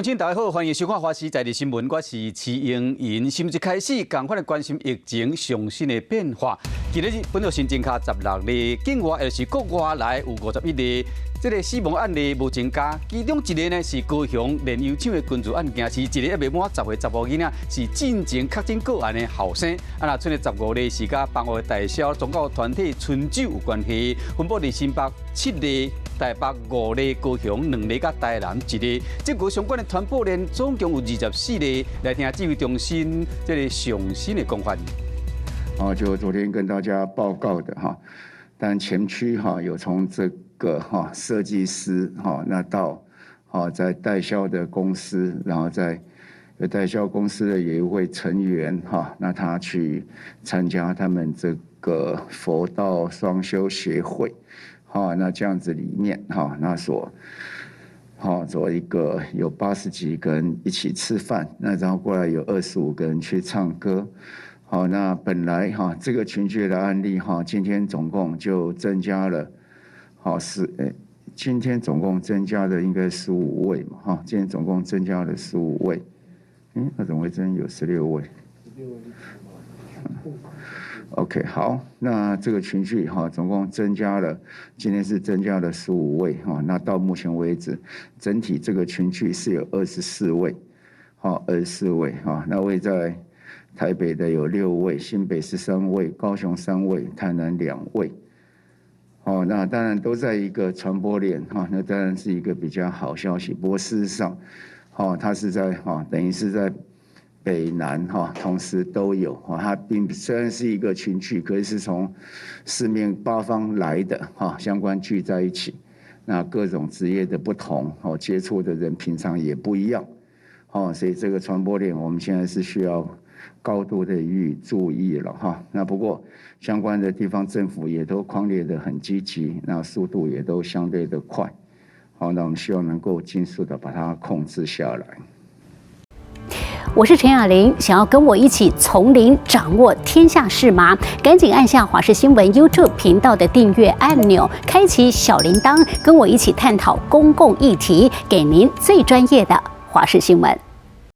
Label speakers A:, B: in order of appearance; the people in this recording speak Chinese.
A: 乡亲，大家好，欢迎收看华视在地新闻，我是徐英银。新一开始，赶快来关心疫情上新的变化。今日本土新增加16例，境外是国外来有51例。这个死亡案例无增加，其中一例呢是高雄炼油厂的捐助案件，是一个还未满10岁查某囡仔，是进前确诊个案的后生。啊，剩的15例是甲帮外代销宗教团体春酒有关系，分布伫新北7例。台北5例，高雄2例，甲台南1例。这个相关的传播链总共有24例。来听指挥中心这个上新的讲法。
B: 就昨天跟大家报告的哈，但前区有从这个设计师那到在代销的公司，然后在代销公司的有一位成员那他去参加他们这个佛道双修协会。那这样子里面那做一个有80几个人一起吃饭，那然后过来有25个人去唱歌。那本来这个群聚的案例今天总共就增加了今天总共增加的应该15位嘛今天总共增加了15位，那怎么会真有16位？OK， 好，那这个群聚总共增加了，今天是增加了15位那到目前为止，整体这个群聚是有24位，24位那位在台北的有6位，新北13位，高雄3位，台南2位。那当然都在一个传播链那当然是一个比较好消息。不过事实上，它是在等于是在北南同时都有它虽然是一个群聚，可是从四面八方来的相关聚在一起，那各种职业的不同接触的人平常也不一样所以这个传播链我们现在是需要高度的予以注意了那不过相关的地方政府也都匡列的很积极，那速度也都相对的快那我们希望能够尽速的把它控制下来。
C: 我是陈雅玲，想要跟我一起从零掌握天下事吗？赶紧按下华视新闻 YouTube 频道的订阅按钮，开启小铃铛，跟我一起探讨公共议题，给您最专业的华视新闻。